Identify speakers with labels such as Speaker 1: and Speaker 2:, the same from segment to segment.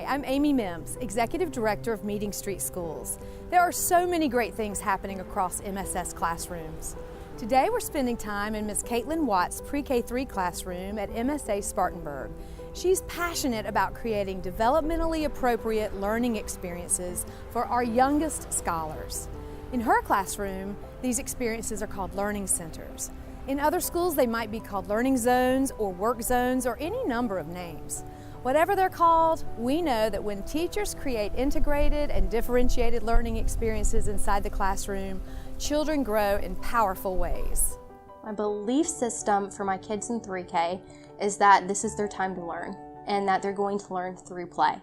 Speaker 1: Hi, I'm Amy Mims, Executive Director of Meeting Street Schools. There are so many great things happening across MSS classrooms. Today we're spending time in Ms. Kaitlin Watts PreK3 classroom at MSA-Spartanburg. She's passionate about creating developmentally appropriate learning experiences for our youngest scholars. In her classroom, these experiences are called learning centers. In other schools, they might be called learning zones or work zones or any number of names. Whatever they're called, we know that when teachers create integrated and differentiated learning experiences inside the classroom, children grow in powerful ways.
Speaker 2: My belief system for my kids in 3K is that this is their time to learn and that they're going to learn through play.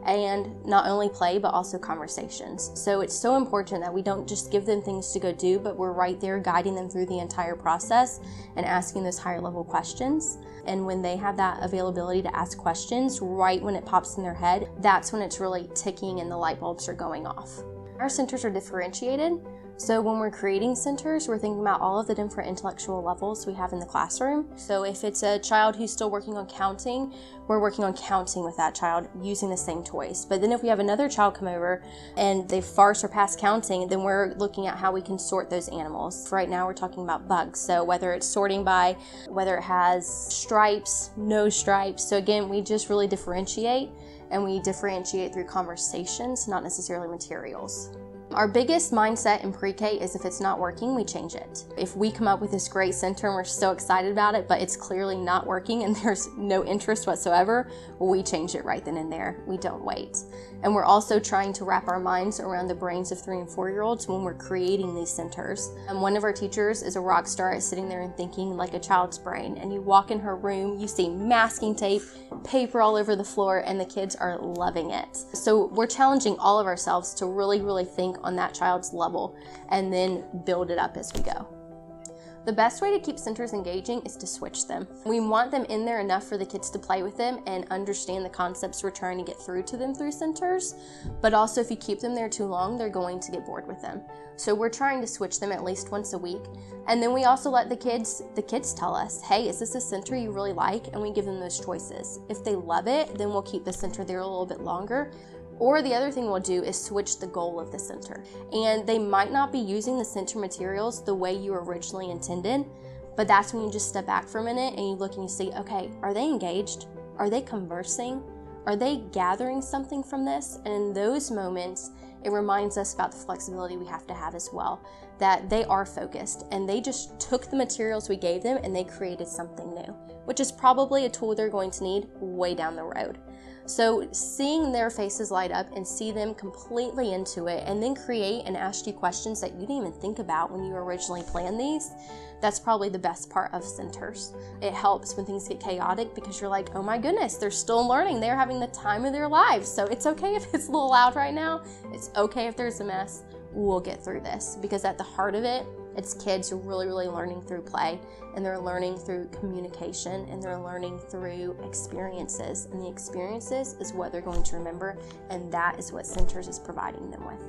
Speaker 2: And not only play, but also conversations. So it's so important that we don't just give them things to go do, but we're right there guiding them through the entire process and asking those higher level questions. And when they have that availability to ask questions, right when it pops in their head, that's when it's really ticking and the light bulbs are going off. Our centers are differentiated. So when we're creating centers, we're thinking about all of the different intellectual levels we have in the classroom. So if it's a child who's still working on counting, we're working on counting with that child using the same toys. But then if we have another child come over and they've far surpassed counting, then we're looking at how we can sort those animals. Right now we're talking about bugs. So whether it's sorting by, whether it has stripes, no stripes. So again, we just really differentiate, and we differentiate through conversations, not necessarily materials. Our biggest mindset in pre-K is if it's not working, we change it. If we come up with this great center and we're so excited about it, but it's clearly not working and there's no interest whatsoever, we change it right then and there. We don't wait. And we're also trying to wrap our minds around the brains of 3- and 4-year-olds when we're creating these centers. And one of our teachers is a rock star at sitting there and thinking like a child's brain. And you walk in her room, you see masking tape, paper all over the floor, and the kids are loving it. So we're challenging all of ourselves to really think on that child's level and then build it up as we go. The best way to keep centers engaging is to switch them. We want them in there enough for the kids to play with them and understand the concepts we're trying to get through to them through centers, but also if you keep them there too long, they're going to get bored with them. So we're trying to switch them at least once a week. And then we also let the kids tell us, hey, is this a center you really like? And we give them those choices. If they love it, then we'll keep the center there a little bit longer. Or the other thing we'll do is switch the goal of the center. And they might not be using the center materials the way you originally intended, but that's when you just step back for a minute and you look and you see, okay, are they engaged? Are they conversing? Are they gathering something from this? And in those moments, it reminds us about the flexibility we have to have as well, that they are focused and they just took the materials we gave them and they created something new, which is probably a tool they're going to need way down the road. So seeing their faces light up and see them completely into it and then create and ask you questions that you didn't even think about when you originally planned these, that's probably the best part of centers. It helps when things get chaotic because you're like, oh my goodness, they're still learning. They're having the time of their lives. So it's okay if it's a little loud right now. It's okay if there's a mess. We'll get through this, because at the heart of it, it's kids really learning through play, and they're learning through communication, and they're learning through experiences. And the experiences is what they're going to remember, and that is what centers is providing them with.